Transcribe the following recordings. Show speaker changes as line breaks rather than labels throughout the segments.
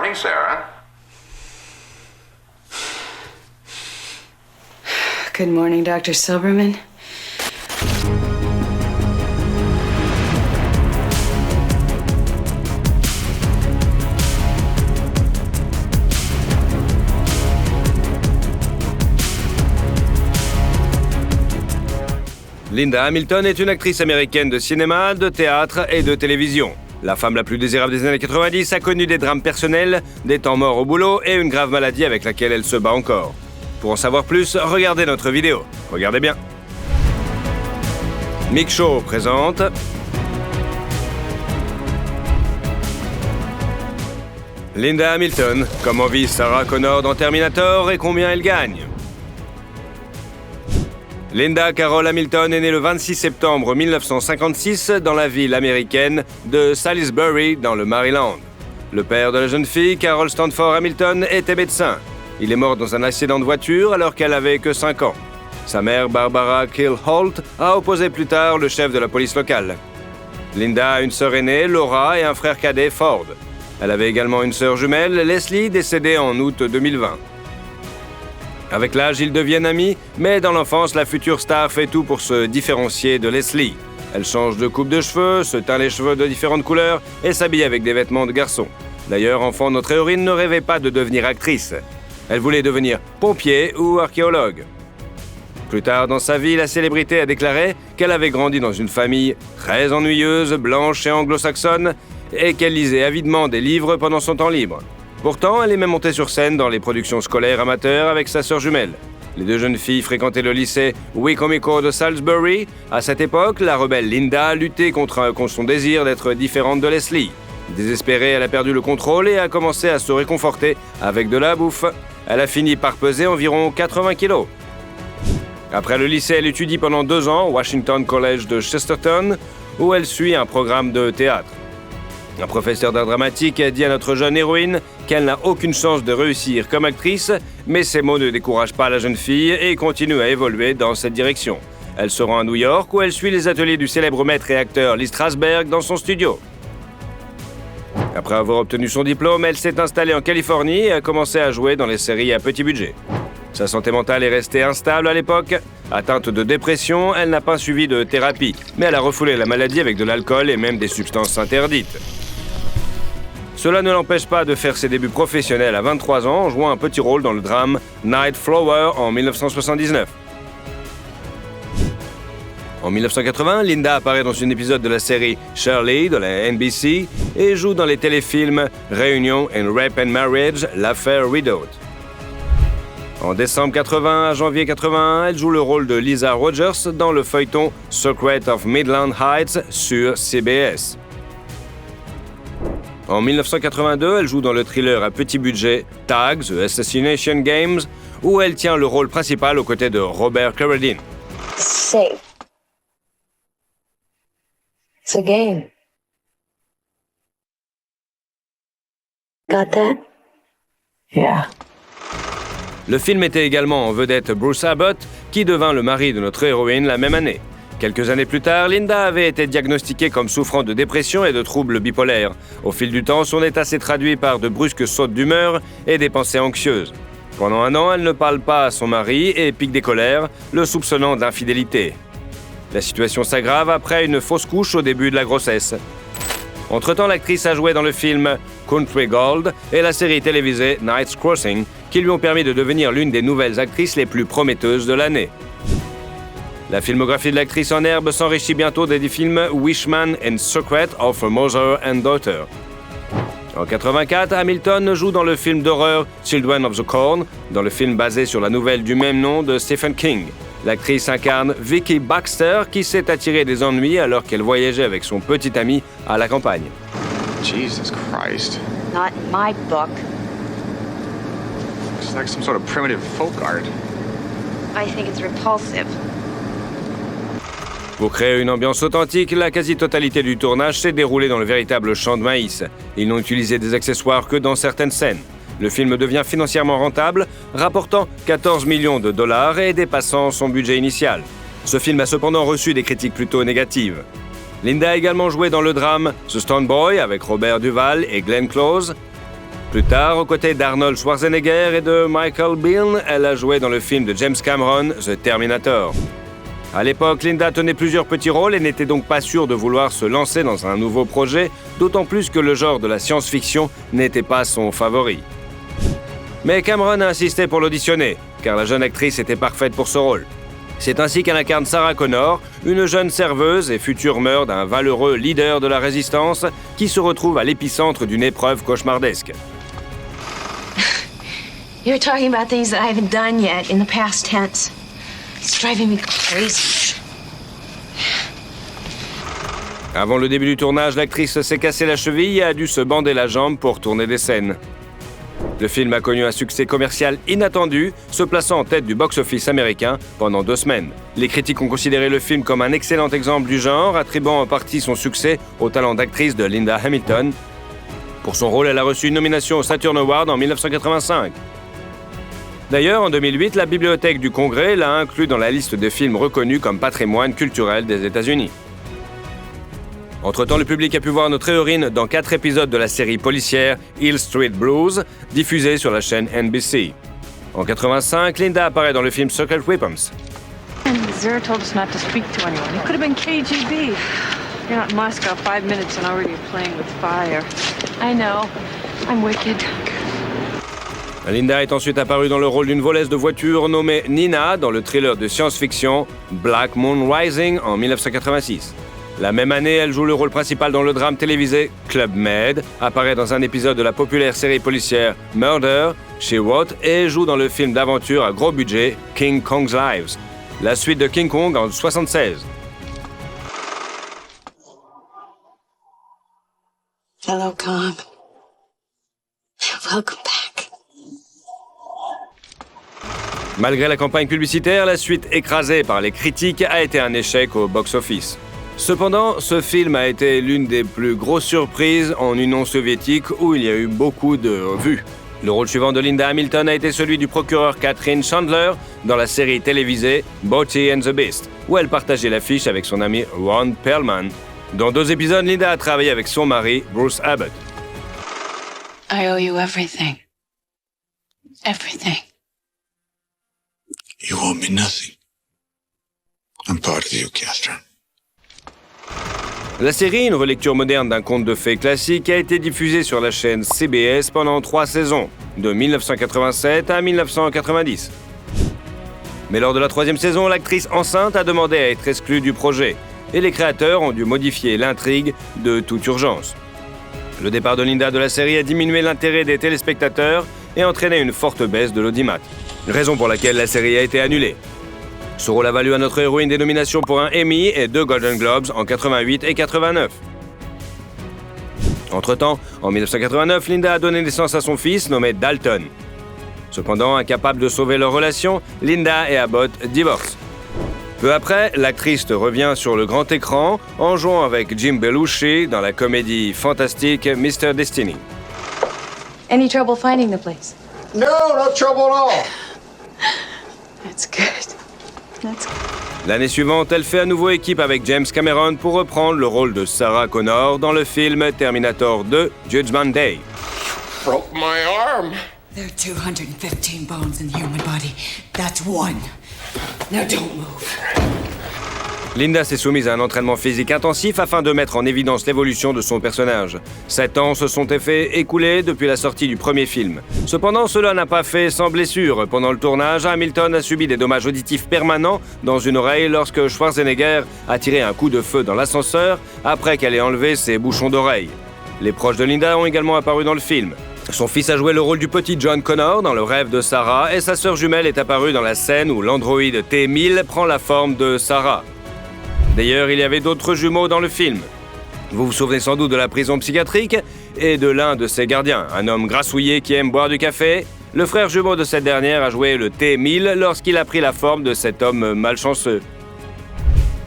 morning, Sarah.
Good morning, Dr. Silberman.
Linda Hamilton est une actrice américaine de cinéma, de théâtre et de télévision. La femme la plus désirable des années 90 a connu des drames personnels, des temps morts au boulot et une grave maladie avec laquelle elle se bat encore. Pour en savoir plus, regardez notre vidéo. Regardez bien. Mick Show présente... Linda Hamilton, comment vit Sarah Connor dans Terminator et combien elle gagne? Linda Carol Hamilton est née le 26 septembre 1956 dans la ville américaine de Salisbury, dans le Maryland. Le père de la jeune fille, Carol Stanford Hamilton, était médecin. Il est mort dans un accident de voiture alors qu'elle avait que 5 ans. Sa mère, Barbara Kill Holt, a opposé plus tard le chef de la police locale. Linda a une sœur aînée, Laura, et un frère cadet, Ford. Elle avait également une sœur jumelle, Leslie, décédée en août 2020. Avec l'âge, ils deviennent amis, mais dans l'enfance, la future star fait tout pour se différencier de Leslie. Elle change de coupe de cheveux, se teint les cheveux de différentes couleurs et s'habille avec des vêtements de garçon. D'ailleurs, enfant, notre héroïne ne rêvait pas de devenir actrice. Elle voulait devenir pompier ou archéologue. Plus tard dans sa vie, la célébrité a déclaré qu'elle avait grandi dans une famille très ennuyeuse, blanche et anglo-saxonne, et qu'elle lisait avidement des livres pendant son temps libre. Pourtant, elle est même montée sur scène dans les productions scolaires amateurs avec sa sœur jumelle. Les deux jeunes filles fréquentaient le lycée Wicomico de Salisbury. À cette époque, la rebelle Linda luttait contre son désir d'être différente de Leslie. Désespérée, elle a perdu le contrôle et a commencé à se réconforter avec de la bouffe. Elle a fini par peser environ 80 kilos. Après le lycée, elle étudie pendant 2 ans au Washington College de Chesterton, où elle suit un programme de théâtre. Un professeur d'art dramatique a dit à notre jeune héroïne qu'elle n'a aucune chance de réussir comme actrice, mais ces mots ne découragent pas la jeune fille et continue à évoluer dans cette direction. Elle se rend à New York où elle suit les ateliers du célèbre maître et acteur Lee Strasberg dans son studio. Après avoir obtenu son diplôme, elle s'est installée en Californie et a commencé à jouer dans les séries à petit budget. Sa santé mentale est restée instable à l'époque. Atteinte de dépression, elle n'a pas suivi de thérapie, mais elle a refoulé la maladie avec de l'alcool et même des substances interdites. Cela ne l'empêche pas de faire ses débuts professionnels à 23 ans en jouant un petit rôle dans le drame Night Flower en 1979. En 1980, Linda apparaît dans un épisode de la série Shirley de la NBC et joue dans les téléfilms Réunion and Rape and Marriage, l'affaire Widowed. En décembre 80 à janvier 81, elle joue le rôle de Lisa Rogers dans le feuilleton Secret of Midland Heights sur CBS. En 1982, elle joue dans le thriller à petit budget Tag, The Assassination Games, où elle tient le rôle principal aux côtés de Robert Carradine.
Safe. It's a game. Got that? Yeah.
Le film mettait également en vedette Bruce Abbott, qui devint le mari de notre héroïne la même année. Quelques années plus tard, Linda avait été diagnostiquée comme souffrant de dépression et de troubles bipolaires. Au fil du temps, son état s'est traduit par de brusques sautes d'humeur et des pensées anxieuses. Pendant 1 an, elle ne parle pas à son mari et pique des colères, le soupçonnant d'infidélité. La situation s'aggrave après une fausse couche au début de la grossesse. Entre-temps, l'actrice a joué dans le film Country Gold et la série télévisée Night's Crossing, qui lui ont permis de devenir l'une des nouvelles actrices les plus prometteuses de l'année. La filmographie de l'actrice en herbe s'enrichit bientôt des films Wishman and Secret of a Mother and Daughter. En 1984, Hamilton joue dans le film d'horreur Children of the Corn, dans le film basé sur la nouvelle du même nom de Stephen King. L'actrice incarne Vicky Baxter, qui s'est attirée des ennuis alors qu'elle voyageait avec son petit ami à la campagne.
Jesus Christ.
Not in my book.
It's like some sort of primitive folk art.
I think it's repulsive.
Pour créer une ambiance authentique, la quasi-totalité du tournage s'est déroulée dans le véritable champ de maïs. Ils n'ont utilisé des accessoires que dans certaines scènes. Le film devient financièrement rentable, rapportant 14 millions de dollars et dépassant son budget initial. Ce film a cependant reçu des critiques plutôt négatives. Linda a également joué dans le drame The Stone Boy avec Robert Duvall et Glenn Close. Plus tard, aux côtés d'Arnold Schwarzenegger et de Michael Biehn, elle a joué dans le film de James Cameron, The Terminator. À l'époque, Linda tenait plusieurs petits rôles et n'était donc pas sûre de vouloir se lancer dans un nouveau projet, d'autant plus que le genre de la science-fiction n'était pas son favori. Mais Cameron a insisté pour l'auditionner, car la jeune actrice était parfaite pour ce rôle. C'est ainsi qu'elle incarne Sarah Connor, une jeune serveuse et future mère d'un valeureux leader de la résistance qui se retrouve à l'épicentre d'une épreuve cauchemardesque.
You're talking about things that I haven't done yet in the past tense. It's driving me crazy.
Avant le début du tournage, l'actrice s'est cassé la cheville et a dû se bander la jambe pour tourner des scènes. Le film a connu un succès commercial inattendu, se plaçant en tête du box-office américain pendant 2 semaines. Les critiques ont considéré le film comme un excellent exemple du genre, attribuant en partie son succès au talent d'actrice de Linda Hamilton. Pour son rôle, elle a reçu une nomination au Saturn Award en 1985. D'ailleurs, en 2008, la Bibliothèque du Congrès l'a inclus dans la liste des films reconnus comme patrimoine culturel des États-Unis. Entre-temps, le public a pu voir notre héroïne dans 4 épisodes de la série policière Hill Street Blues, diffusée sur la chaîne NBC. En 85, Linda apparaît dans le film Secret Weapons.
Zero told us not to speak to anyone. It could have been KGB. You're not in Moscow 5 minutes and already you're playing with fire.
I know. I'm wicked.
Linda est ensuite apparue dans le rôle d'une voleuse de voiture nommée Nina dans le thriller de science-fiction Black Moon Rising en 1986. La même année, elle joue le rôle principal dans le drame télévisé Club Med, apparaît dans un épisode de la populaire série policière Murder, She Wrote et joue dans le film d'aventure à gros budget King Kong's Lives, la suite de King Kong en 1976.
Hello, Cobb. Welcome back.
Malgré la campagne publicitaire, la suite écrasée par les critiques a été un échec au box-office. Cependant, ce film a été l'une des plus grosses surprises en Union soviétique où il y a eu beaucoup de vues. Le rôle suivant de Linda Hamilton a été celui du procureur Katherine Chandler dans la série télévisée Beauty and the Beast, où elle partageait l'affiche avec son ami Ron Perlman. Dans 2 épisodes, Linda a travaillé avec son mari, Bruce Abbott.
I owe you everything. Everything.
You owe me nothing. I'm part of you, Catherine.
La série, une relecture moderne d'un conte de fées classique, a été diffusée sur la chaîne CBS pendant 3 saisons, de 1987 à 1990. Mais lors de la 3e saison, l'actrice enceinte a demandé à être exclue du projet, et les créateurs ont dû modifier l'intrigue de toute urgence. Le départ de Linda de la série a diminué l'intérêt des téléspectateurs et entraîné une forte baisse de l'audimat, raison pour laquelle la série a été annulée. Ce rôle a valu à notre héroïne des nominations pour un Emmy et 2 Golden Globes en 88 et 89. Entre-temps, en 1989, Linda a donné naissance à son fils nommé Dalton. Cependant, incapable de sauver leur relation, Linda et Abbott divorcent. Peu après, l'actrice revient sur le grand écran en jouant avec Jim Belushi dans la comédie fantastique Mr. Destiny.
Any trouble finding the place?
No trouble at all.
That's good. That's good.
L'année suivante, elle fait à nouveau équipe avec James Cameron pour reprendre le rôle de Sarah Connor dans le film Terminator 2 Judgment Day.
Broke my arm.
There are 215 bones in the human body. That's 1. Now don't move.
Linda s'est soumise à un entraînement physique intensif afin de mettre en évidence l'évolution de son personnage. 7 ans se sont écoulés depuis la sortie du premier film. Cependant, cela n'a pas fait sans blessure. Pendant le tournage, Hamilton a subi des dommages auditifs permanents dans une oreille lorsque Schwarzenegger a tiré un coup de feu dans l'ascenseur après qu'elle ait enlevé ses bouchons d'oreille. Les proches de Linda ont également apparu dans le film. Son fils a joué le rôle du petit John Connor dans Le rêve de Sarah et sa sœur jumelle est apparue dans la scène où l'androïde T-1000 prend la forme de Sarah. D'ailleurs, il y avait d'autres jumeaux dans le film. Vous vous souvenez sans doute de la prison psychiatrique et de l'un de ses gardiens, un homme grassouillé qui aime boire du café. Le frère jumeau de cette dernière a joué le T-1000 lorsqu'il a pris la forme de cet homme malchanceux.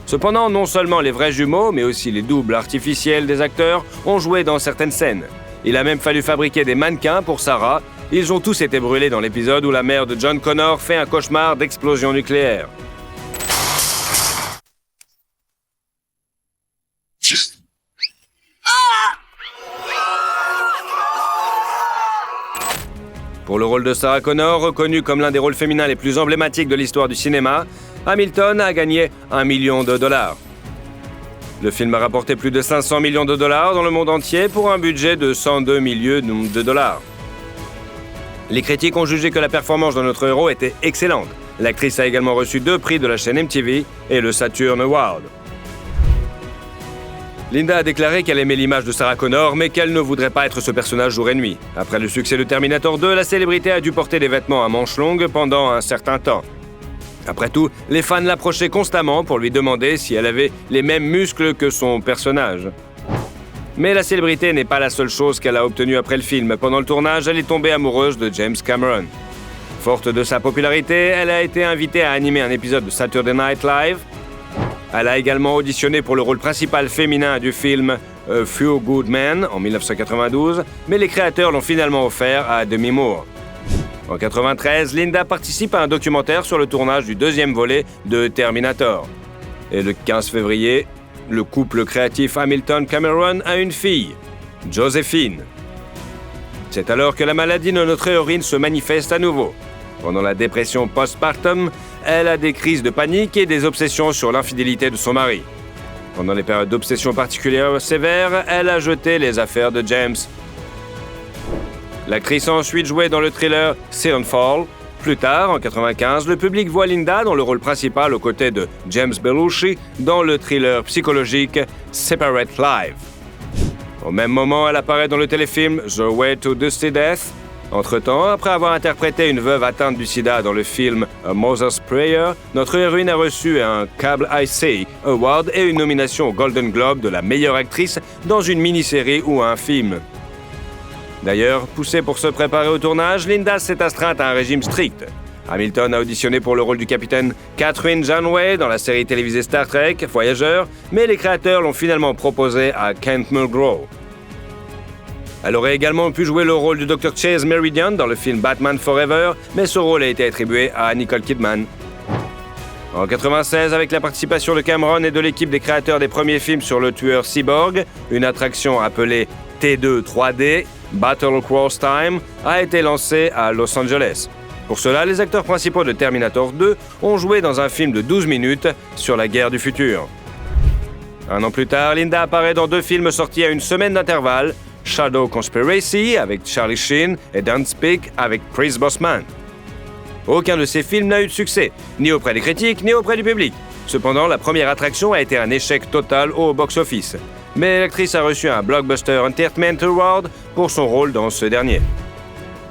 Cependant, non seulement les vrais jumeaux, mais aussi les doubles artificiels des acteurs ont joué dans certaines scènes. Il a même fallu fabriquer des mannequins pour Sarah. Ils ont tous été brûlés dans l'épisode où la mère de John Connor fait un cauchemar d'explosion nucléaire. Pour le rôle de Sarah Connor, reconnu comme l'un des rôles féminins les plus emblématiques de l'histoire du cinéma, Hamilton a gagné $1 million. Le film a rapporté plus de $500 millions dans le monde entier pour un budget de $102 millions. Les critiques ont jugé que la performance de notre héros était excellente. L'actrice a également reçu 2 prix de la chaîne MTV et le Saturn Award. Linda a déclaré qu'elle aimait l'image de Sarah Connor, mais qu'elle ne voudrait pas être ce personnage jour et nuit. Après le succès de Terminator 2, la célébrité a dû porter des vêtements à manches longues pendant un certain temps. Après tout, les fans l'approchaient constamment pour lui demander si elle avait les mêmes muscles que son personnage. Mais la célébrité n'est pas la seule chose qu'elle a obtenue après le film. Pendant le tournage, elle est tombée amoureuse de James Cameron. Forte de sa popularité, elle a été invitée à animer un épisode de Saturday Night Live. Elle a également auditionné pour le rôle principal féminin du film A Few Good Men en 1992, mais les créateurs l'ont finalement offert à Demi Moore. En 1993, Linda participe à un documentaire sur le tournage du 2e volet de Terminator. Et le 15 février, le couple créatif Hamilton-Cameron a une fille, Joséphine. C'est alors que la maladie de notre héroïne se manifeste à nouveau. Pendant la dépression postpartum, elle a des crises de panique et des obsessions sur l'infidélité de son mari. Pendant les périodes d'obsession particulières sévères, elle a jeté les affaires de James. L'actrice a ensuite joué dans le thriller Silentfall. Plus tard, en 1995, le public voit Linda dans le rôle principal aux côtés de James Belushi dans le thriller psychologique Separate Life. Au même moment, elle apparaît dans le téléfilm The Way to Dusty Death. Entre-temps, après avoir interprété une veuve atteinte du sida dans le film A Mother's Prayer, notre héroïne a reçu un Cable IC Award et une nomination au Golden Globe de la meilleure actrice dans une mini-série ou un film. D'ailleurs, poussée pour se préparer au tournage, Linda s'est astreinte à un régime strict. Hamilton a auditionné pour le rôle du capitaine Kathryn Janeway dans la série télévisée Star Trek, Voyageur, mais les créateurs l'ont finalement proposé à Kent Mulgrew. Elle aurait également pu jouer le rôle du Dr. Chase Meridian dans le film Batman Forever, mais ce rôle a été attribué à Nicole Kidman. En 1996, avec la participation de Cameron et de l'équipe des créateurs des premiers films sur le tueur cyborg, une attraction appelée T2 3D, Battle Cross Time, a été lancée à Los Angeles. Pour cela, les acteurs principaux de Terminator 2 ont joué dans un film de 12 minutes sur la guerre du futur. Un an plus tard, Linda apparaît dans 2 films sortis à une semaine d'intervalle, Shadow Conspiracy avec Charlie Sheen et Don't Speak avec Chris Boseman. Aucun de ces films n'a eu de succès, ni auprès des critiques, ni auprès du public. Cependant, la première attraction a été un échec total au box-office. Mais l'actrice a reçu un Blockbuster Entertainment Award pour son rôle dans ce dernier.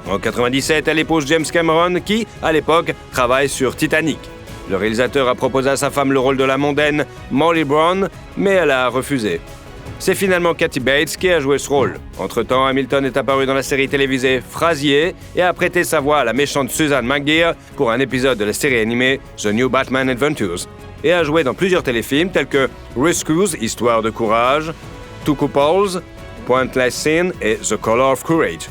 En 1997, elle épouse James Cameron qui, à l'époque, travaille sur Titanic. Le réalisateur a proposé à sa femme le rôle de la mondaine Molly Brown, mais elle a refusé. C'est finalement Kathy Bates qui a joué ce rôle. Entre-temps, Hamilton est apparu dans la série télévisée Frasier et a prêté sa voix à la méchante Susan McGear pour un épisode de la série animée The New Batman Adventures et a joué dans plusieurs téléfilms tels que Rescues, Histoire de courage, Two Couples, Pointless Sin et The Color of Courage.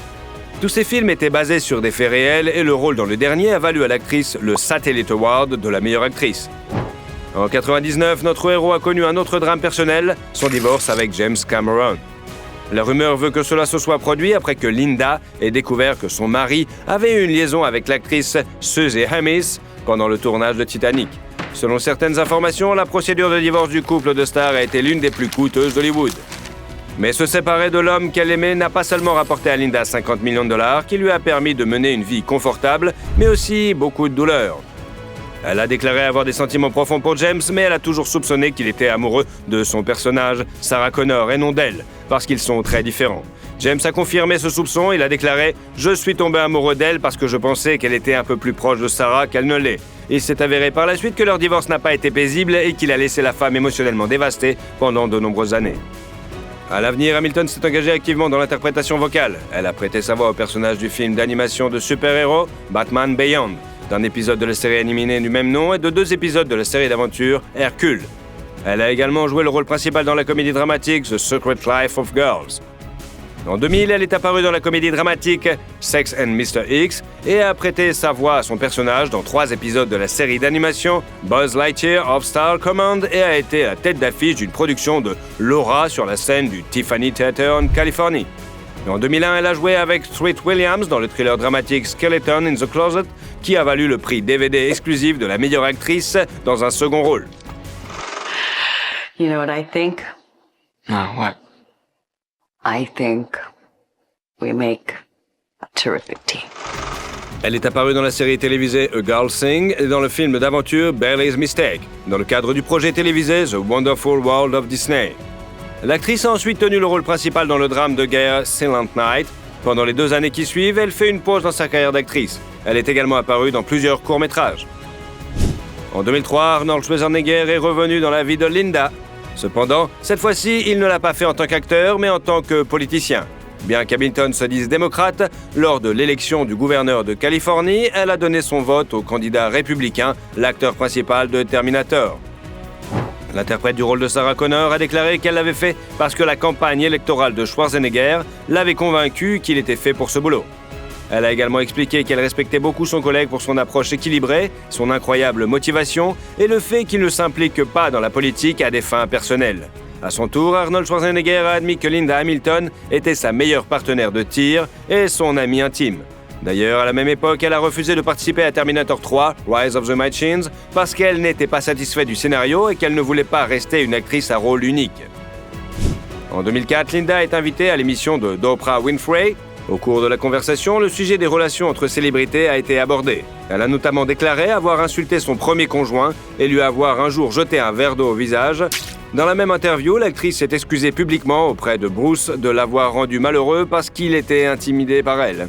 Tous ces films étaient basés sur des faits réels et le rôle dans le dernier a valu à l'actrice le Satellite Award de la meilleure actrice. En 1999, notre héros a connu un autre drame personnel, son divorce avec James Cameron. La rumeur veut que cela se soit produit après que Linda ait découvert que son mari avait eu une liaison avec l'actrice Suzy Hamis pendant le tournage de Titanic. Selon certaines informations, la procédure de divorce du couple de stars a été l'une des plus coûteuses d'Hollywood. Mais se séparer de l'homme qu'elle aimait n'a pas seulement rapporté à Linda $50 millions qui lui a permis de mener une vie confortable, mais aussi beaucoup de douleur. Elle a déclaré avoir des sentiments profonds pour James, mais elle a toujours soupçonné qu'il était amoureux de son personnage, Sarah Connor, et non d'elle, parce qu'ils sont très différents. James a confirmé ce soupçon, il a déclaré « Je suis tombé amoureux d'elle parce que je pensais qu'elle était un peu plus proche de Sarah qu'elle ne l'est. » Il s'est avéré par la suite que leur divorce n'a pas été paisible et qu'il a laissé la femme émotionnellement dévastée pendant de nombreuses années. À l'avenir, Hamilton s'est engagée activement dans l'interprétation vocale. Elle a prêté sa voix au personnage du film d'animation de super-héros Batman Beyond, d'un épisode de la série animée du même nom et de 2 épisodes de la série d'aventure Hercule. Elle a également joué le rôle principal dans la comédie dramatique The Secret Life of Girls. En 2000, elle est apparue dans la comédie dramatique Sex and Mr. X et a prêté sa voix à son personnage dans 3 épisodes de la série d'animation Buzz Lightyear of Star Command et a été la tête d'affiche d'une production de Laura sur la scène du Tiffany Theater en Californie. En 2001, elle a joué avec Street Williams dans le thriller dramatique Skeleton in the Closet, qui a valu le prix DVD exclusif de la meilleure actrice dans un second rôle.
You know what I think?
No, what?
I think we make a terrific team.
Elle est apparue dans la série télévisée A Girl Sing et dans le film d'aventure Barely's Mistake, dans le cadre du projet télévisé The Wonderful World of Disney. L'actrice a ensuite tenu le rôle principal dans le drame de guerre Silent Night. Pendant les 2 années qui suivent, elle fait une pause dans sa carrière d'actrice. Elle est également apparue dans plusieurs courts-métrages. En 2003, Arnold Schwarzenegger est revenu dans la vie de Linda. Cependant, cette fois-ci, il ne l'a pas fait en tant qu'acteur, mais en tant que politicien. Bien qu'Hamilton se dise démocrate, lors de l'élection du gouverneur de Californie, elle a donné son vote au candidat républicain, l'acteur principal de Terminator. L'interprète du rôle de Sarah Connor a déclaré qu'elle l'avait fait parce que la campagne électorale de Schwarzenegger l'avait convaincu qu'il était fait pour ce boulot. Elle a également expliqué qu'elle respectait beaucoup son collègue pour son approche équilibrée, son incroyable motivation et le fait qu'il ne s'implique pas dans la politique à des fins personnelles. À son tour, Arnold Schwarzenegger a admis que Linda Hamilton était sa meilleure partenaire de tir et son amie intime. D'ailleurs, à la même époque, elle a refusé de participer à Terminator 3, Rise of the Machines, parce qu'elle n'était pas satisfaite du scénario et qu'elle ne voulait pas rester une actrice à rôle unique. En 2004, Linda est invitée à l'émission d'Oprah Winfrey. Au cours de la conversation, le sujet des relations entre célébrités a été abordé. Elle a notamment déclaré avoir insulté son premier conjoint et lui avoir un jour jeté un verre d'eau au visage. Dans la même interview, l'actrice s'est excusée publiquement auprès de Bruce de l'avoir rendu malheureux parce qu'il était intimidé par elle.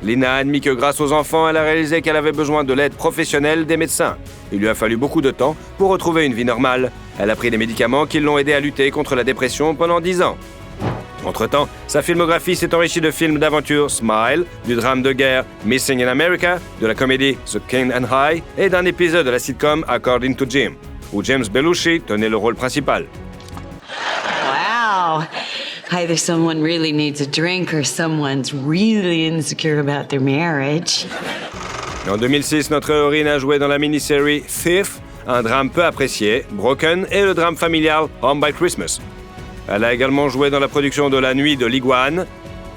Lina a admis que grâce aux enfants, elle a réalisé qu'elle avait besoin de l'aide professionnelle des médecins. Il lui a fallu beaucoup de temps pour retrouver une vie normale. Elle a pris des médicaments qui l'ont aidé à lutter contre la dépression pendant 10 ans. Entre-temps, sa filmographie s'est enrichie de films d'aventure Smile, du drame de guerre Missing in America, de la comédie The King and High et d'un épisode de la sitcom According to Jim, où James Belushi tenait le rôle principal.
Wow. Either someone really needs a drink or someone's really insecure about their marriage.
En 2006, notre héroïne a joué dans la mini-série Thief, un drame peu apprécié, Broken et le drame familial Home by Christmas. Elle a également joué dans la production de La Nuit de l'Iguane.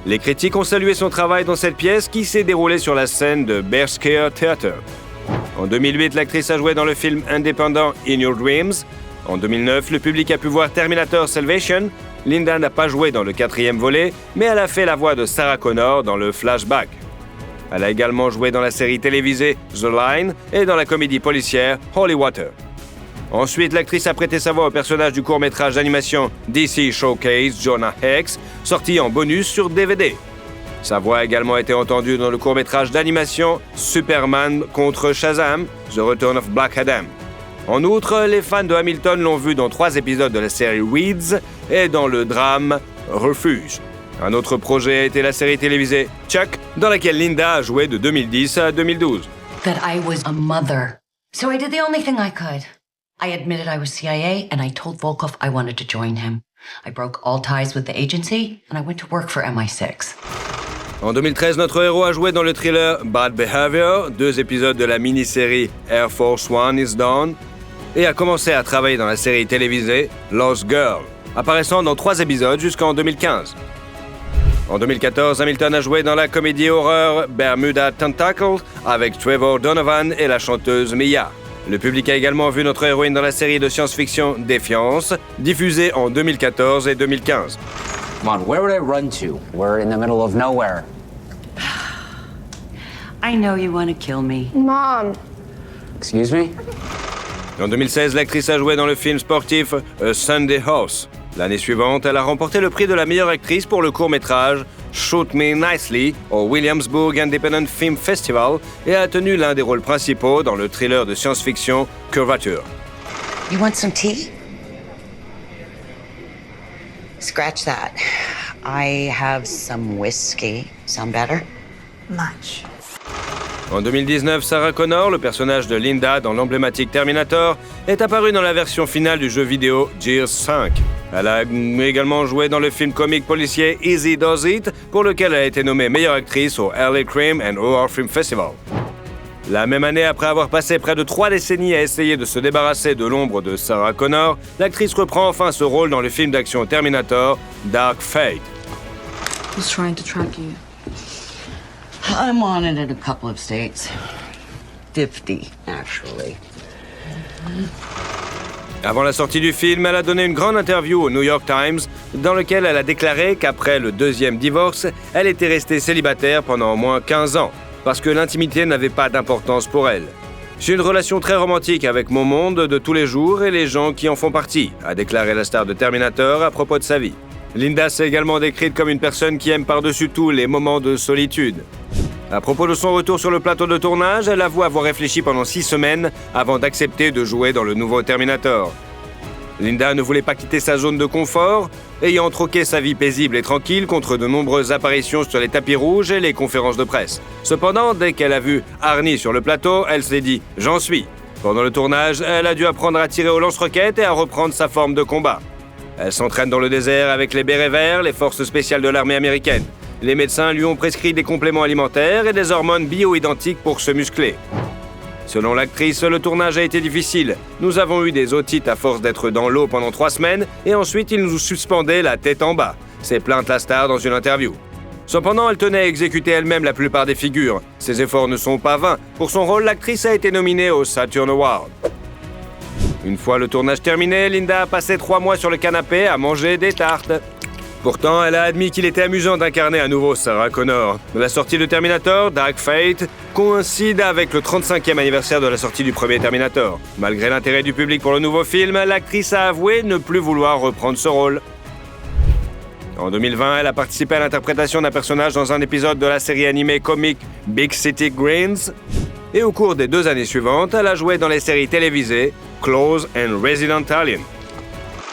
Les critiques ont salué son travail dans cette pièce qui s'est déroulée sur la scène de Bear Scare Theatre. En 2008, l'actrice a joué dans le film indépendant In Your Dreams. En 2009, le public a pu voir Terminator Salvation. Linda n'a pas joué dans le 4e volet, mais elle a fait la voix de Sarah Connor dans le flashback. Elle a également joué dans la série télévisée The Line et dans la comédie policière Holy Water. Ensuite, l'actrice a prêté sa voix au personnage du court-métrage d'animation DC Showcase Jonah Hex, sorti en bonus sur DVD. Sa voix a également été entendue dans le court-métrage d'animation Superman contre Shazam, The Return of Black Adam. En outre, les fans de Hamilton l'ont vu dans 3 épisodes de la série Weeds et dans le drame Refuge. Un autre projet a été la série télévisée Chuck, dans laquelle Linda a joué de 2010 à 2012.
That I was a mother. So I did the only thing I could. I admitted I was CIA and I told Volkov I wanted to join him. I broke all ties with the agency and I went to work for MI6.
En 2013, notre héros a joué dans le thriller Bad Behavior, 2 épisodes de la mini-série Air Force One is Down, et a commencé à travailler dans la série télévisée Lost Girl, apparaissant dans 3 épisodes jusqu'en 2015. En 2014, Hamilton a joué dans la comédie horreur Bermuda Tentacle avec Trevor Donovan et la chanteuse Mia. Le public a également vu notre héroïne dans la série de science-fiction Défiance, diffusée en 2014 et 2015.
Come on, where would I run to? We're in the middle of nowhere.
I know you want to kill me.
Mom.
Excuse me?
En 2016, l'actrice a joué dans le film sportif A Sunday Horse. L'année suivante, elle a remporté le prix de la meilleure actrice pour le court-métrage Shoot Me Nicely au Williamsburg Independent Film Festival et a tenu l'un des rôles principaux dans le thriller de science-fiction Curvature.
You want some tea? Scratch that. I have some whiskey. Sound better?
Much.
En 2019, Sarah Connor, le personnage de Linda dans l'emblématique Terminator, est apparue dans la version finale du jeu vidéo Gears 5. Elle a également joué dans le film comique policier Easy Does It, pour lequel elle a été nommée meilleure actrice au LA Crime and Horror Film Festival. La même année, après avoir passé près de 3 décennies à essayer de se débarrasser de l'ombre de Sarah Connor, l'actrice reprend enfin ce rôle dans le film d'action Terminator Dark Fate.
Who's trying to track you?
I'm wanted in a couple of states. 50, actually.
Avant la sortie du film, elle a donné une grande interview au New York Times dans laquelle elle a déclaré qu'après le deuxième divorce, elle était restée célibataire pendant au moins 15 ans, parce que l'intimité n'avait pas d'importance pour elle. J'ai une relation très romantique avec mon monde de tous les jours et les gens qui en font partie, a déclaré la star de Terminator à propos de sa vie. Linda s'est également décrite comme une personne qui aime par-dessus tout les moments de solitude. À propos de son retour sur le plateau de tournage, elle avoue avoir réfléchi pendant 6 semaines avant d'accepter de jouer dans le nouveau Terminator. Linda ne voulait pas quitter sa zone de confort, ayant troqué sa vie paisible et tranquille contre de nombreuses apparitions sur les tapis rouges et les conférences de presse. Cependant, dès qu'elle a vu Arnie sur le plateau, elle s'est dit « J'en suis ». Pendant le tournage, elle a dû apprendre à tirer au lance-roquettes et à reprendre sa forme de combat. Elle s'entraîne dans le désert avec les bérets verts, les forces spéciales de l'armée américaine. Les médecins lui ont prescrit des compléments alimentaires et des hormones bio-identiques pour se muscler. Selon l'actrice, le tournage a été difficile. Nous avons eu des otites à force d'être dans l'eau pendant 3 semaines et ensuite ils nous suspendaient la tête en bas. s'est plainte la star dans une interview. Cependant, elle tenait à exécuter elle-même la plupart des figures. Ses efforts ne sont pas vains. Pour son rôle, l'actrice a été nominée au Saturn Award. Une fois le tournage terminé, Linda a passé 3 mois sur le canapé à manger des tartes. Pourtant, elle a admis qu'il était amusant d'incarner à nouveau Sarah Connor. La sortie de Terminator, Dark Fate, coïncide avec le 35e anniversaire de la sortie du premier Terminator. Malgré l'intérêt du public pour le nouveau film, l'actrice a avoué ne plus vouloir reprendre ce rôle. En 2020, elle a participé à l'interprétation d'un personnage dans un épisode de la série animée comique Big City Greens. Et au cours des 2 années suivantes, elle a joué dans les séries télévisées Close and Resident Alien.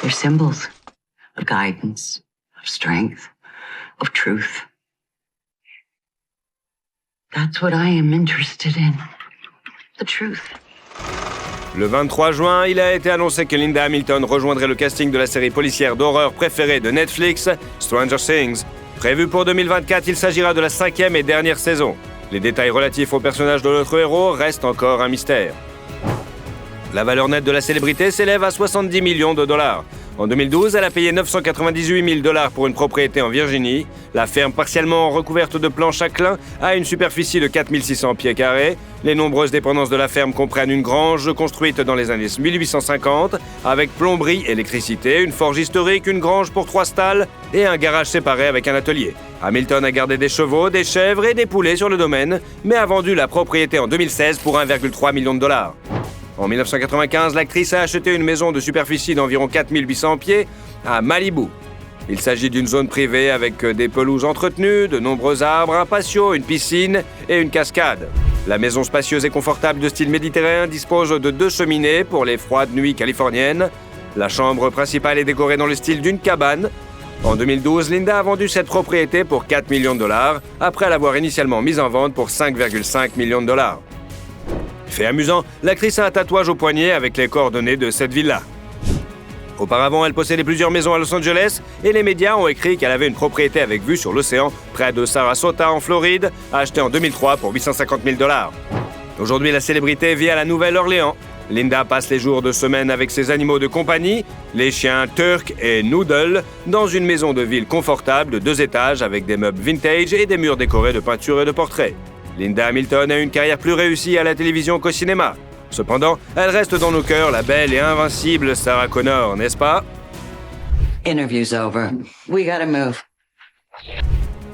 They're symbols of guidance, of strength, of truth. That's what I am interested in. The truth.
Le 23 juin, il a été annoncé que Linda Hamilton rejoindrait le casting de la série policière d'horreur préférée de Netflix, Stranger Things. Prévu pour 2024, il s'agira de la 5e et dernière saison. Les détails relatifs au personnage de notre héros restent encore un mystère. La valeur nette de la célébrité s'élève à 70 millions de dollars. En 2012, elle a payé 998 000 dollars pour une propriété en Virginie. La ferme, partiellement recouverte de planches à clin, a une superficie de 4 600 pieds carrés. Les nombreuses dépendances de la ferme comprennent une grange construite dans les années 1850, avec plomberie, électricité, une forge historique, une grange pour 3 stalles et un garage séparé avec un atelier. Hamilton a gardé des chevaux, des chèvres et des poulets sur le domaine, mais a vendu la propriété en 2016 pour 1,3 million de dollars. En 1995, l'actrice a acheté une maison de superficie d'environ 4 800 pieds à Malibu. Il s'agit d'une zone privée avec des pelouses entretenues, de nombreux arbres, un patio, une piscine et une cascade. La maison spacieuse et confortable de style méditerranéen dispose de 2 cheminées pour les froides nuits californiennes. La chambre principale est décorée dans le style d'une cabane. En 2012, Linda a vendu cette propriété pour 4 millions de dollars, après l'avoir initialement mise en vente pour 5,5 millions de dollars. Fait amusant, l'actrice a un tatouage au poignet avec les coordonnées de cette villa. Auparavant, elle possédait plusieurs maisons à Los Angeles et les médias ont écrit qu'elle avait une propriété avec vue sur l'océan près de Sarasota en Floride, achetée en 2003 pour 850 000 dollars. Aujourd'hui, la célébrité vit à la Nouvelle-Orléans. Linda passe les jours de semaine avec ses animaux de compagnie, les chiens Turk et Noodle, dans une maison de ville confortable de 2 étages avec des meubles vintage et des murs décorés de peintures et de portraits. Linda Hamilton a une carrière plus réussie à la télévision qu'au cinéma. Cependant, elle reste dans nos cœurs la belle et invincible Sarah Connor, n'est-ce pas?
Interview's over. We gotta move.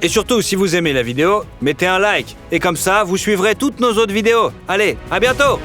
Et surtout, si vous aimez la vidéo, mettez un like. Et comme ça, vous suivrez toutes nos autres vidéos. Allez, à bientôt!